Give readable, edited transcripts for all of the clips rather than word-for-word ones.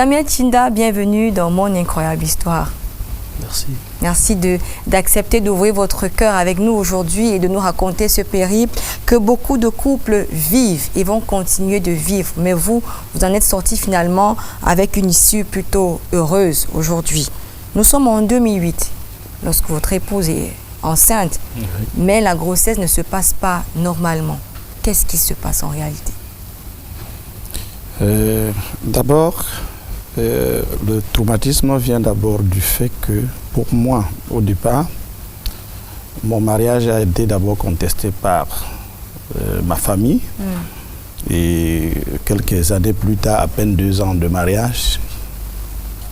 Samuel Tchinda, bienvenue dans Mon Incroyable Histoire. Merci. Merci d'accepter d'ouvrir votre cœur avec nous aujourd'hui et de nous raconter ce périple que beaucoup de couples vivent et vont continuer de vivre. Mais vous en êtes sortis finalement avec une issue plutôt heureuse aujourd'hui. Nous sommes en 2008, lorsque votre épouse est enceinte, mais la grossesse ne se passe pas normalement. Qu'est-ce qui se passe en réalité? D'abord, le traumatisme vient d'abord du fait que, pour moi, au départ, mon mariage a été d'abord contesté par ma famille. Et quelques années plus tard, à peine 2 ans de mariage,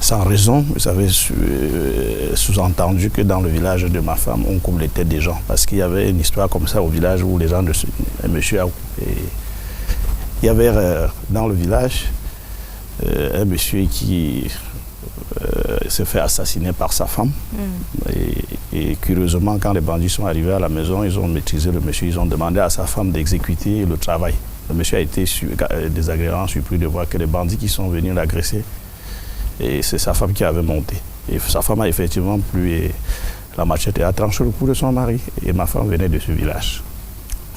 sans raison, vous avez sous-entendu que dans le village de ma femme, on coupe les têtes des gens. Parce qu'il y avait une histoire comme ça au village où les gens de un monsieur a coupé. Il y avait dans le village un monsieur qui s'est fait assassiner par sa femme. Et curieusement, quand les bandits sont arrivés à la maison, ils ont maîtrisé le monsieur, ils ont demandé à sa femme d'exécuter le travail. Le monsieur a été désagréablement surpris de voir que les bandits qui sont venus l'agresser, et c'est sa femme qui avait monté. Et sa femme a effectivement plu et la machette a tranché le cou de son mari. Et ma femme venait de ce village.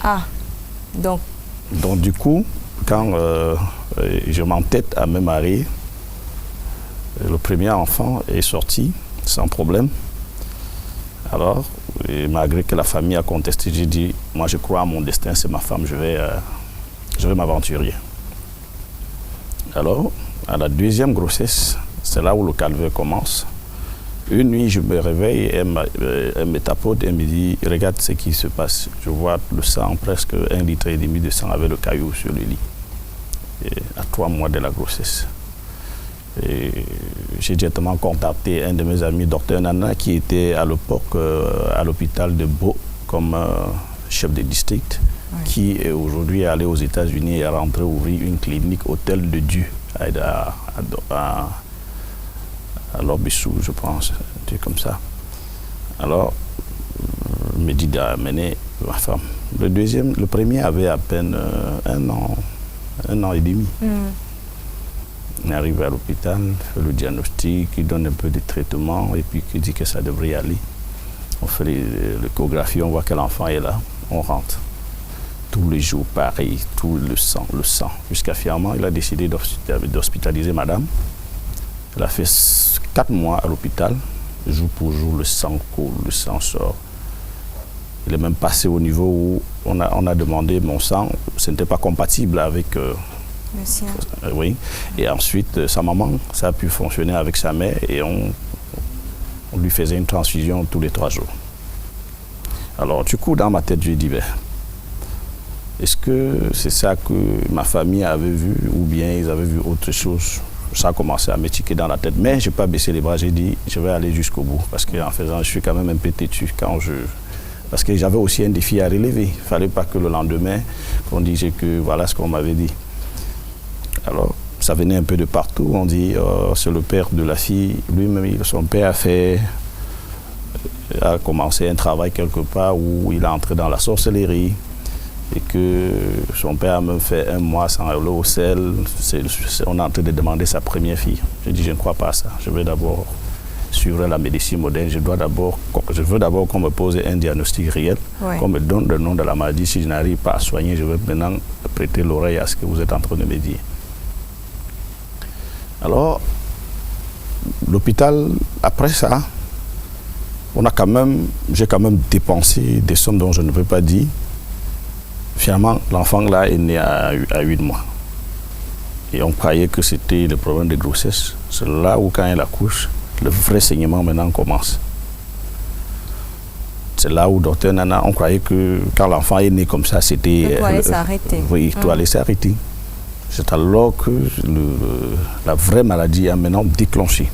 Ah, donc du coup, quand je m'entête à me marier, le premier enfant est sorti sans problème. Alors, et malgré que la famille a contesté, j'ai dit, moi je crois à mon destin, c'est ma femme, je vais m'aventurer. Alors, à la 2e grossesse, c'est là où le calvaire commence. Une nuit, je me réveille, elle me tapote, elle me dit, regarde ce qui se passe. Je vois le sang, presque 1,5 litre de sang avec le caillou sur le lit. Et à 3 mois de la grossesse. J'ai directement contacté un de mes amis, Dr Nana, qui était à l'époque à l'hôpital de Beau comme chef de district, qui aujourd'hui est allé aux États-Unis et est rentré ouvrir une clinique Hôtel de Dieu à Lorbissou, je pense, un truc comme ça. Alors, il me dit d'amener ma femme. Le premier avait à peine 1 an et demi. On arrive à l'hôpital, fait le diagnostic, il donne un peu de traitement et puis il dit que ça devrait y aller. On fait l'échographie, on voit que l'enfant est là, on rentre. Tous les jours, pareil, tout le sang. Jusqu'à finalement, il a décidé d'hospitaliser madame. Elle a fait 4 mois à l'hôpital. Jour pour jour, le sang coule, le sang sort. Il est même passé au niveau où on a demandé mon sang. Ce n'était pas compatible avec le sien. Oui. Et ensuite, sa maman, ça a pu fonctionner avec sa mère et on lui faisait une transfusion tous les 3 jours. Alors, du coup, dans ma tête, je dis, est-ce que c'est ça que ma famille avait vu ou bien ils avaient vu autre chose? Ça a commencé à m'étiquer dans la tête. Mais je n'ai pas baissé les bras, j'ai dit, je vais aller jusqu'au bout. Parce qu'en faisant, je suis quand même un peu têtu parce que j'avais aussi un défi à relever. Il ne fallait pas que le lendemain, on dise que voilà ce qu'on m'avait dit. Alors, ça venait un peu de partout. On dit, c'est le père de la fille. Lui-même, son père a commencé un travail quelque part où il est entré dans la sorcellerie. Et que son père a même fait 1 mois sans aller au sel. On est en train de demander sa première fille. Je dis, je ne crois pas à ça. Je vais d'abord suivre la médecine moderne. Je veux d'abord qu'on me pose un diagnostic réel, qu'on me donne le nom de la maladie. Si je n'arrive pas à soigner, je vais maintenant prêter l'oreille à ce que vous êtes en train de me dire. Alors, l'hôpital, après ça, j'ai quand même dépensé des sommes dont je ne peux pas dire. Finalement, l'enfant là est né à 8 mois. Et on croyait que c'était le problème de grossesse. C'est là où, quand elle accouche, le vrai saignement maintenant commence. C'est là où docteur Nana, on croyait que quand l'enfant est né comme ça, c'était... Tout allait s'arrêter. Oui, tout allait s'arrêter. C'est alors que la vraie maladie a maintenant déclenché.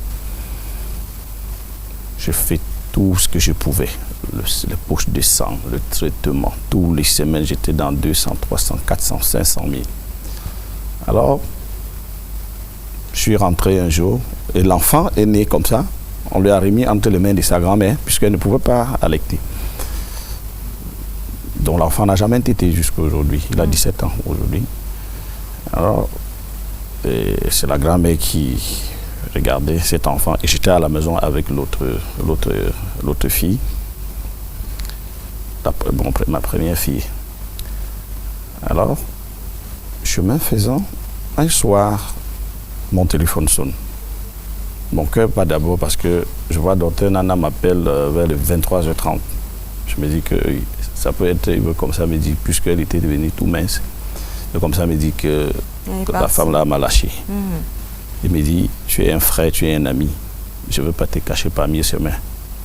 J'ai fait tout ce que je pouvais. Les poches de sang, le traitement, tous les semaines, j'étais dans 200, 300, 400, 500 000. Alors, je suis rentré un jour et l'enfant est né comme ça. On lui a remis entre les mains de sa grand-mère puisqu'elle ne pouvait pas allaiter. Donc l'enfant n'a jamais été jusqu'à aujourd'hui. Il a 17 ans aujourd'hui. Alors, Et c'est la grand-mère qui regardait cet enfant. Et j'étais à la maison avec l'autre fille, ma première fille. Alors, chemin faisant, un soir, mon téléphone sonne. Mon cœur bat d'abord parce que je vois Dr Nana m'appelle vers les 23h30. Je me dis que ça peut être comme ça, me dit, puisqu'elle était devenue tout mince. Et comme ça, me dit que la femme là m'a lâché. Il me dit, tu es un frère, tu es un ami. Je ne veux pas te cacher parmi ces mains.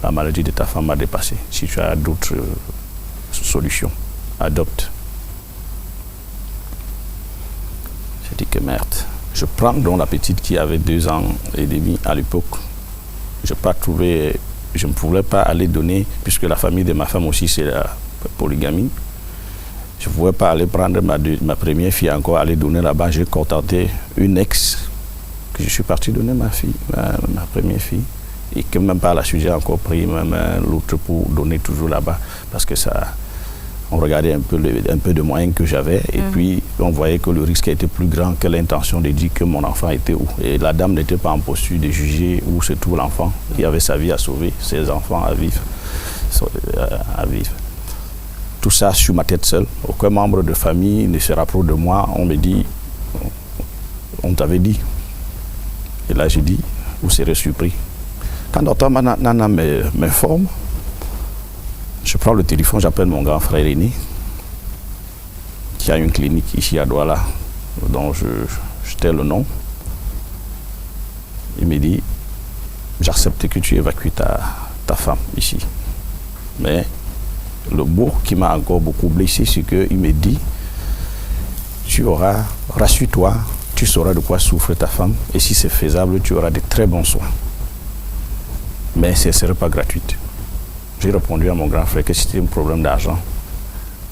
La maladie de ta femme m'a dépassé. Si tu as d'autres solutions, adopte. J'ai dit que merde. Je prends donc la petite qui avait 2 ans et demi à l'époque. Je ne pouvais pas aller donner, puisque la famille de ma femme aussi c'est la polygamie. Je ne pouvais pas aller prendre ma première fille encore, aller donner là-bas. J'ai contenté une ex que je suis parti donner ma première fille. Et que même par la suite, j'ai encore pris même l'autre pour donner toujours là-bas. Parce que ça, on regardait un peu de moyens que j'avais. Et puis, on voyait que le risque était plus grand que l'intention de dire que mon enfant était où. Et la dame n'était pas en posture de juger où se trouve l'enfant. Il avait sa vie à sauver, ses enfants à vivre. Tout ça sur ma tête seule. Aucun membre de famille ne se rapproche de moi. On me dit, on t'avait dit. Et là, j'ai dit, vous serez surpris. Quand Dr Nana m'informe, je prends le téléphone, j'appelle mon grand frère aîné, qui a une clinique ici à Douala, dont je tais le nom. Il me dit, j'accepte que tu évacues ta femme ici. Mais le mot qui m'a encore beaucoup blessé, c'est qu'il me dit, rassure-toi, tu sauras de quoi souffre ta femme, et si c'est faisable, tu auras de très bons soins. Mais ce ne serait pas gratuit. J'ai répondu à mon grand frère que si c'était un problème d'argent,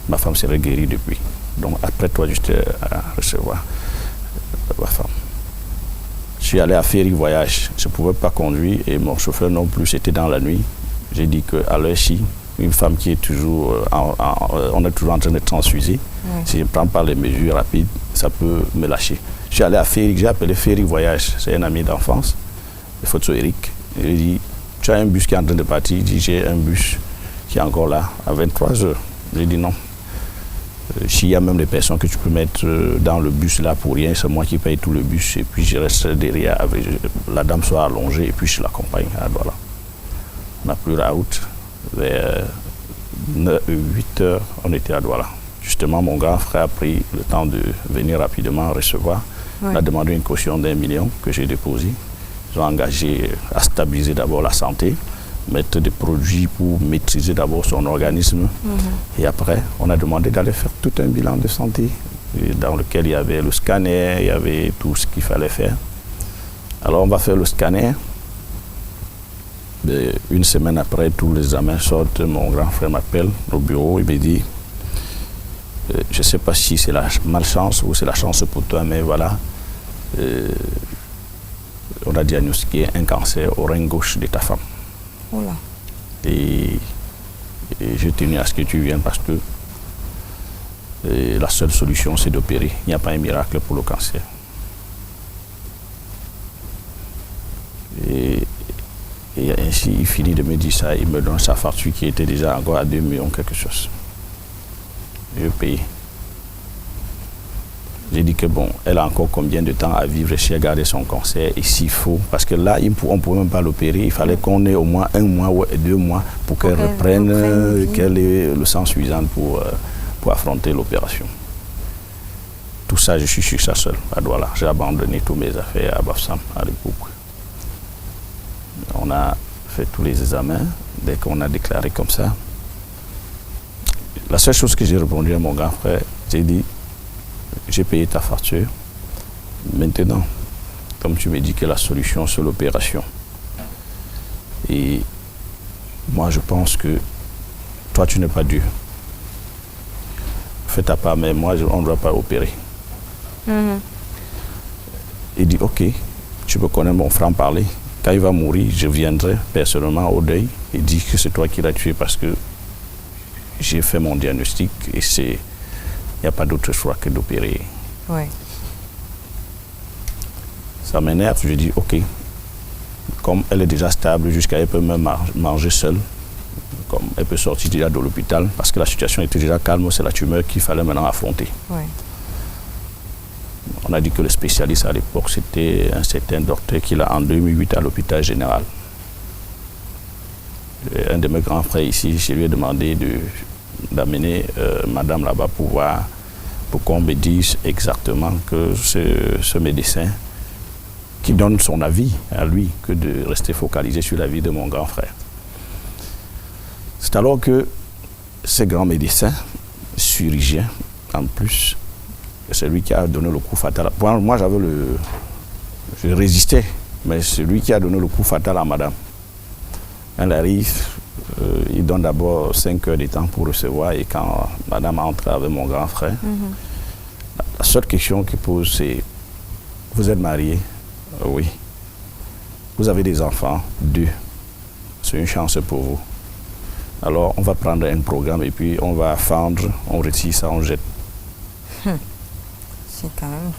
ma femme serait guérie depuis. Donc après toi, juste à recevoir ma femme. Je suis allé à Ferry Voyage. Je ne pouvais pas conduire et mon chauffeur non plus, c'était dans la nuit. J'ai dit qu'à l'heure-ci, une femme qui est toujours, on est toujours en train de transfuser, si je ne prends pas les mesures rapides, ça peut me lâcher. Je suis allé à Ferry, j'ai appelé Ferry Voyage, c'est un ami d'enfance, le photo Eric. Il dit, tu as un bus qui est en train de partir. Il dit, j'ai un bus qui est encore là à 23h. J'ai dit non. S'il y a même des personnes que tu peux mettre dans le bus là pour rien, c'est moi qui paye tout le bus et puis je reste derrière avec la dame soit allongée et puis je l'accompagne à Douala. On a pris la route. Vers 8h, on était à Douala. Justement, mon grand frère a pris le temps de venir rapidement recevoir. On a demandé une caution d'1 million que j'ai déposée. Ils ont engagé à stabiliser d'abord la santé, mettre des produits pour maîtriser d'abord son organisme. Et après, on a demandé d'aller faire tout un bilan de santé dans lequel il y avait le scanner, il y avait tout ce qu'il fallait faire. Alors on va faire le scanner. Et une semaine après, tous les examens sortent. Mon grand frère m'appelle au bureau. Il me dit, je ne sais pas si c'est la malchance ou c'est la chance pour toi, mais voilà. On a diagnostiqué un cancer au rein gauche de ta femme. Oula. Et j'ai tenu à ce que tu viennes parce que la seule solution, c'est d'opérer. Il n'y a pas un miracle pour le cancer. Et ainsi, il finit de me dire ça. Il me donne sa facture qui était déjà encore à 2 millions quelque chose. Je paye. J'ai dit que bon, elle a encore combien de temps à vivre si elle garde son cancer et s'il faut, parce que là, on ne pouvait même pas l'opérer, il fallait qu'on ait au moins 1 mois ou 2 mois pour qu'elle reprenne, qu'elle ait le sang suffisant pour affronter l'opération. Tout ça, je suis sur ça seul, à Douala. J'ai abandonné tous mes affaires à Bafoussam à l'époque. On a fait tous les examens, dès qu'on a déclaré comme ça. La seule chose que j'ai répondu à mon grand frère, j'ai dit, j'ai payé ta facture. Maintenant, comme tu me dis que la solution, c'est l'opération. Et moi, je pense que toi, tu n'es pas Dieu. Fais ta part, mais moi, on ne doit pas opérer. Il dit, ok, tu peux connaître mon franc-parler. Quand il va mourir, je viendrai personnellement au deuil et dire que c'est toi qui l'as tué parce que j'ai fait mon diagnostic et il n'y a pas d'autre choix que d'opérer. Oui. Ça m'énerve, je dis ok. Comme elle est déjà stable, jusqu'à elle peut même manger seule, comme elle peut sortir déjà de l'hôpital, parce que la situation était déjà calme, c'est la tumeur qu'il fallait maintenant affronter. Ouais. On a dit que le spécialiste à l'époque, c'était un certain docteur qui l'a en 2008 à l'hôpital général. Et un de mes grands frères ici, je lui ai demandé d'amener madame là-bas pour qu'on me dise exactement que ce médecin qui donne son avis à lui que de rester focalisé sur la vie de mon grand frère. C'est alors que ce grand médecin, chirurgien en plus, c'est lui qui a donné le coup fatal. Moi, je résistais, mais c'est lui qui a donné le coup fatal à madame. Elle arrive, il donne d'abord 5 heures de temps pour recevoir, et quand madame entre avec mon grand frère, la seule question qu'il pose, c'est « Vous êtes marié ?» Oui. Vous avez des enfants? 2. C'est une chance pour vous. Alors, on va prendre un programme et puis on va fendre, on retire ça, on jette. C'est quand même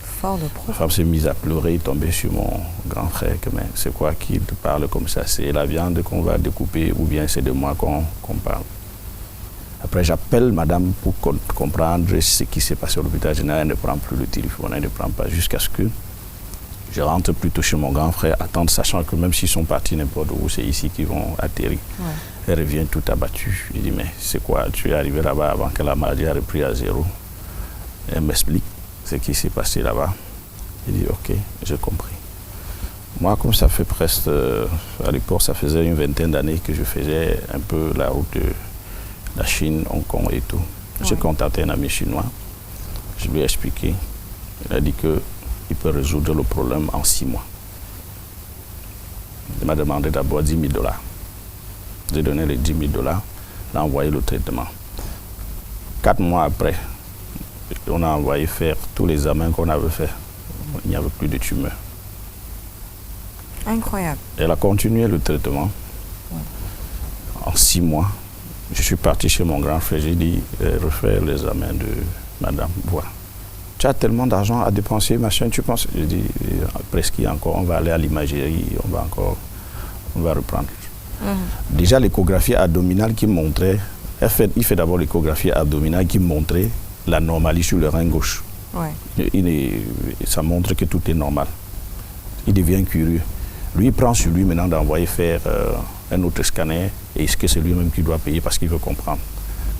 fort de pro. La femme s'est mise à pleurer, tombée sur mon grand frère. Mais c'est quoi qu'il te parle comme ça? C'est la viande qu'on va découper ou bien c'est de moi qu'on parle? Après, j'appelle madame pour comprendre ce qui s'est passé au l'hôpital général. Elle ne prend plus le téléphone, elle ne prend pas jusqu'à ce que je rentre plutôt chez mon grand frère, attendre, sachant que même s'ils sont partis n'importe où, c'est ici qu'ils vont atterrir. Ouais. Elle revient tout abattue. Je dis, mais c'est quoi? Tu es arrivé là-bas avant que la maladie ait repris à 0. Elle m'explique ce qui s'est passé là-bas. Je dis, ok, j'ai compris. Moi, comme ça fait presque, à l'époque, ça faisait une vingtaine d'années que je faisais un peu la route de la Chine, Hong Kong et tout. Ouais. J'ai contacté un ami chinois. Je lui ai expliqué. Il a dit que il peut résoudre le problème en 6 mois. Il m'a demandé d'abord 10 000 $. J'ai donné les 10 000 $, il a envoyé le traitement. 4 mois après, on a envoyé faire tous les examens qu'on avait fait. Il n'y avait plus de tumeur. Incroyable. Elle a continué le traitement. Ouais. En 6 mois, je suis parti chez mon grand frère, j'ai dit refaire l'examen de madame, voir. Tu as tellement d'argent à dépenser, machin, tu penses? Je dis, presque encore, on va aller à l'imagerie, on va reprendre. Déjà, l'échographie abdominale qui montrait, il fait d'abord l'échographie abdominale qui montrait l'anomalie sur le rein gauche. Ouais. Ça montre que tout est normal. Il devient curieux. Lui, il prend sur lui maintenant d'envoyer faire un autre scanner, et est-ce que c'est lui-même qui doit payer parce qu'il veut comprendre.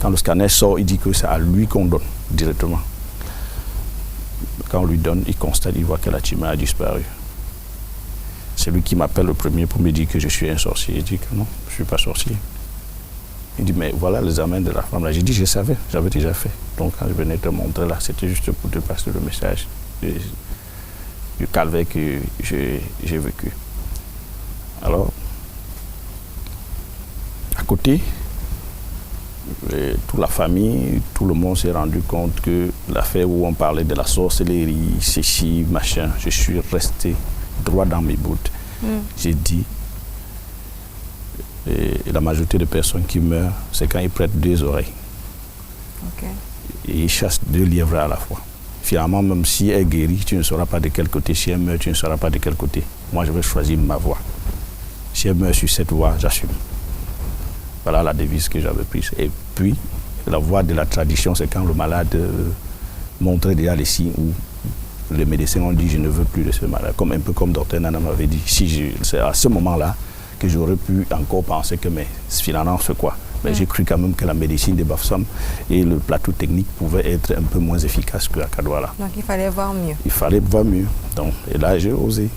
Quand le scanner sort, il dit que c'est à lui qu'on donne directement. Quand on lui donne, il constate, il voit que la tumeur a disparu. C'est lui qui m'appelle le premier pour me dire que je suis un sorcier. Il dit que non, je ne suis pas sorcier. Il dit, mais voilà l'examen de la femme là. J'ai dit, je savais, j'avais déjà fait. Donc quand je venais te montrer là, c'était juste pour te passer le message du calvaire que j'ai vécu. Alors, à côté, toute la famille, tout le monde s'est rendu compte que l'affaire où on parlait de la sorcellerie, ceci, machin, je suis resté droit dans mes bottes. J'ai dit, et la majorité des personnes qui meurent, c'est quand ils prêtent 2 oreilles. Okay. Et ils chassent 2 lièvres à la fois. Finalement, même si elle guérit, tu ne sauras pas de quel côté. Si elle meurt, tu ne sauras pas de quel côté. Moi, je vais choisir ma voie. Si elle meurt sur cette voie, j'assume. Voilà la devise que j'avais prise. Et puis, la voie de la tradition, c'est quand le malade montrait déjà les signes où les médecins ont dit « je ne veux plus de ce malade ». Un peu comme Dr Nana m'avait dit. C'est à ce moment-là que j'aurais pu encore penser que mais finalement, c'est quoi? Mais j'ai cru quand même que la médecine de Bafoussam et le plateau technique pouvaient être un peu moins efficaces qu'à Kadouala. Donc il fallait voir mieux. Il fallait voir mieux. Donc, et là, j'ai osé.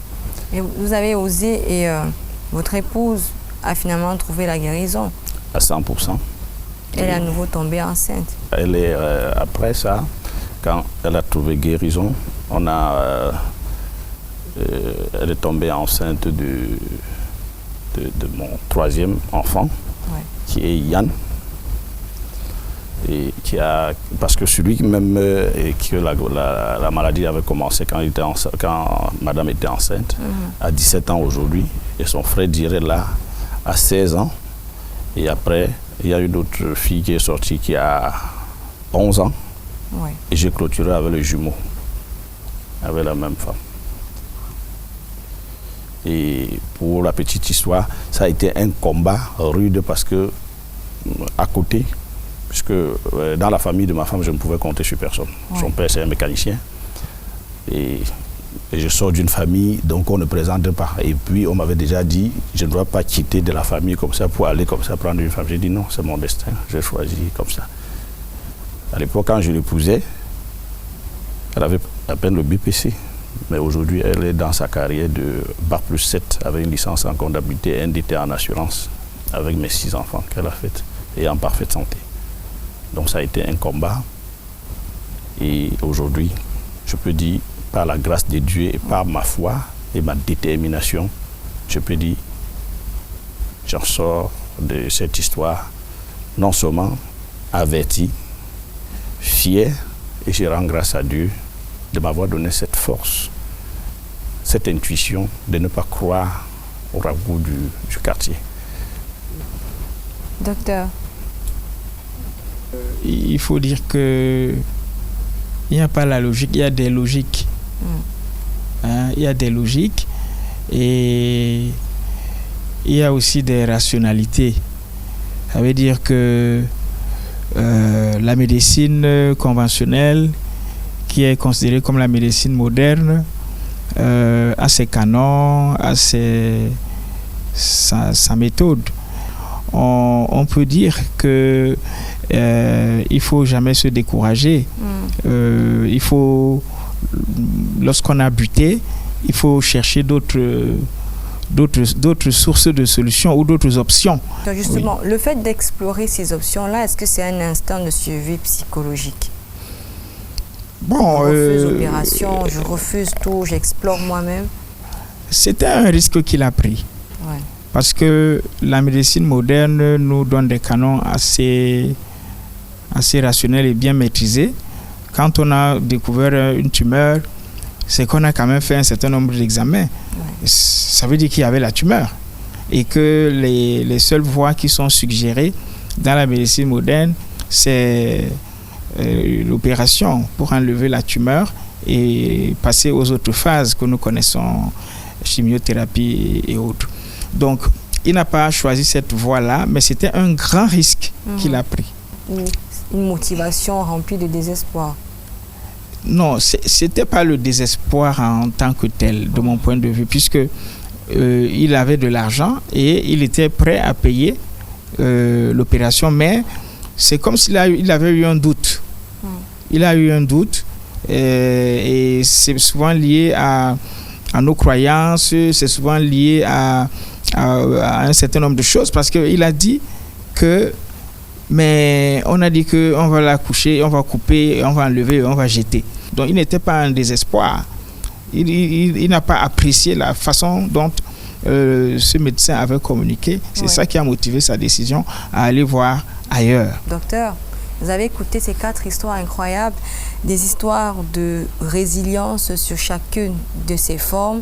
Et vous avez osé et votre épouse a finalement trouvé la guérison. À 100%. Elle est à nouveau tombée enceinte. Elle est, après ça, quand elle a trouvé guérison, elle est tombée enceinte de mon 3e enfant, ouais. Qui est Yann. Et parce que celui même que la maladie avait commencé quand madame était enceinte, à 17 ans aujourd'hui, et son frère dirait là, à 16 ans. Et après, il y a une autre fille qui est sortie qui a 11 ans. Ouais. Et j'ai clôturé avec le jumeau, avec la même femme. Et pour la petite histoire, ça a été un combat rude parce que, à côté, puisque dans la famille de ma femme, je ne pouvais compter sur personne. Ouais. Son père, c'est un mécanicien. Et je sors d'une famille, donc on ne présente pas. Et puis, on m'avait déjà dit, je ne dois pas quitter de la famille comme ça pour aller comme ça prendre une femme. J'ai dit non, c'est mon destin, j'ai choisi comme ça. À l'époque, quand je l'épousais, elle avait à peine le BPC. Mais aujourd'hui, elle est dans sa carrière de Bac+7 avec une licence en comptabilité et un DT en assurance avec mes 6 enfants qu'elle a fait et en parfaite santé. Donc ça a été un combat. Et aujourd'hui, je peux dire, par la grâce de Dieu et par ma foi et ma détermination, je peux dire, j'en sors de cette histoire non seulement averti, fier, et je rends grâce à Dieu de m'avoir donné cette force, cette intuition de ne pas croire au ragoût du quartier. Docteur. Il faut dire que il n'y a pas la logique, il y a des logiques. Il y a des logiques et il y a aussi des rationalités. Ça veut dire que la médecine conventionnelle, qui est considérée comme la médecine moderne, a ses canons, a sa méthode. On peut dire que il faut jamais se décourager. Il faut, lorsqu'on a buté, il faut chercher d'autres sources de solutions ou d'autres options. Donc justement, oui. Le fait d'explorer ces options-là, est-ce que c'est un instinct de survie psychologique? Bon, je refuse l'opération, je refuse tout, j'explore moi-même. C'était un risque qu'il a pris. Ouais. Parce que la médecine moderne nous donne des canons assez rationnels et bien maîtrisés. Quand on a découvert une tumeur, c'est qu'on a quand même fait un certain nombre d'examens. Ouais. Ça veut dire qu'il y avait la tumeur. Et que les seules voies qui sont suggérées dans la médecine moderne, c'est l'opération pour enlever la tumeur et passer aux autres phases que nous connaissons, chimiothérapie et autres. Donc, il n'a pas choisi cette voie-là, mais c'était un grand risque qu'il a pris. Une motivation remplie de désespoir. Non, c'était pas le désespoir en tant que tel, de mon point de vue, puisque il avait de l'argent et il était prêt à payer l'opération, mais c'est comme s'il avait eu un doute. Il a eu un doute et c'est souvent lié à nos croyances, c'est souvent lié à un certain nombre de choses, parce qu'il a dit que, mais on a dit qu'on va la coucher, on va couper, on va enlever, on va jeter. Donc il n'était pas en désespoir. Il n'a pas apprécié la façon dont ce médecin avait communiqué. C'est ça qui a motivé sa décision à aller voir ailleurs. Docteur, vous avez écouté ces 4 histoires incroyables, des histoires de résilience sur chacune de ces formes,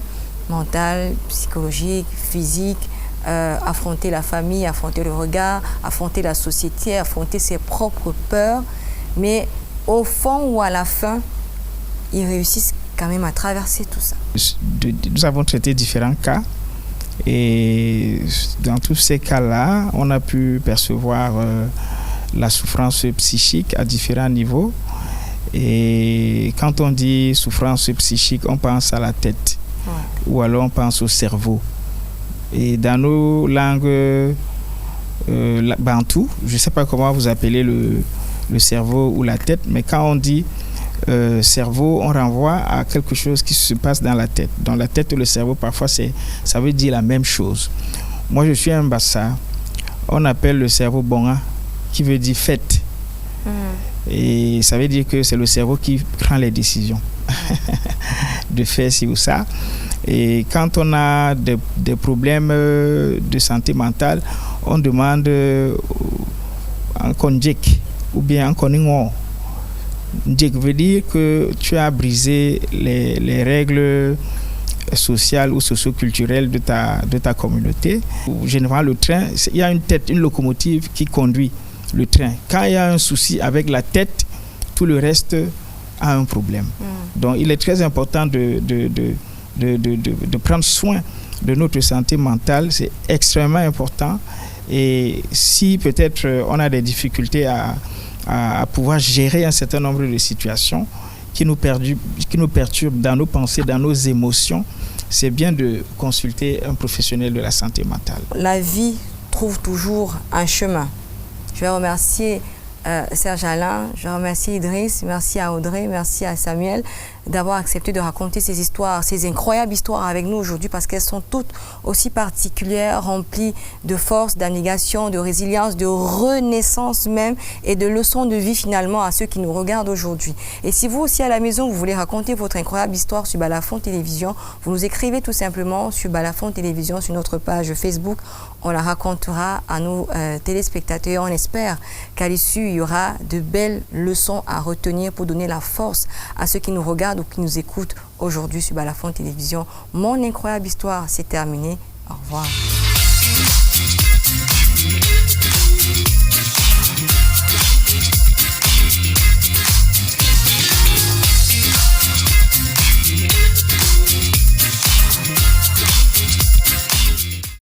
mentale, psychologique, physique, affronter la famille, affronter le regard, affronter la société, affronter ses propres peurs. Mais au fond ou à la fin, ils réussissent quand même à traverser tout ça. Nous avons traité différents cas et dans tous ces cas-là, on a pu percevoir la souffrance psychique à différents niveaux. Et quand on dit souffrance psychique, on pense à la tête ou alors on pense au cerveau. Et dans nos langues bantou, je ne sais pas comment vous appelez le cerveau ou la tête, mais quand on dit cerveau, on renvoie à quelque chose qui se passe dans la tête. Dans la tête ou le cerveau, parfois, ça veut dire la même chose. Moi, je suis un Bassa. On appelle le cerveau bonga, qui veut dire fête. Et ça veut dire que c'est le cerveau qui prend les décisions de faire ci ou ça. Et quand on a des problèmes de santé mentale, on demande un konjek ou bien un koningo. Njek veut dire que tu as brisé les règles sociales ou socio-culturelles de ta communauté. Généralement, le train, il y a une tête, une locomotive qui conduit le train. Quand il y a un souci avec la tête, tout le reste a un problème. Donc, il est très important de prendre soin de notre santé mentale, c'est extrêmement important. Et si peut-être on a des difficultés à pouvoir gérer un certain nombre de situations qui nous perturbent dans nos pensées, dans nos émotions, c'est bien de consulter un professionnel de la santé mentale. La vie trouve toujours un chemin. Je vais remercier Serge Alain, je remercie Idriss, merci à Audrey, merci à Samuel d'avoir accepté de raconter ces histoires, ces incroyables histoires avec nous aujourd'hui parce qu'elles sont toutes aussi particulières, remplies de force, d'abnégation, de résilience, de renaissance même et de leçons de vie finalement à ceux qui nous regardent aujourd'hui. Et si vous aussi à la maison, vous voulez raconter votre incroyable histoire sur Balafon Télévision, vous nous écrivez tout simplement sur Balafon Télévision sur notre page Facebook. On la racontera à nos téléspectateurs. On espère qu'à l'issue, il y aura de belles leçons à retenir pour donner la force à ceux qui nous regardent ou qui nous écoutent aujourd'hui sur Balafon Télévision. Mon incroyable histoire, c'est terminé. Au revoir.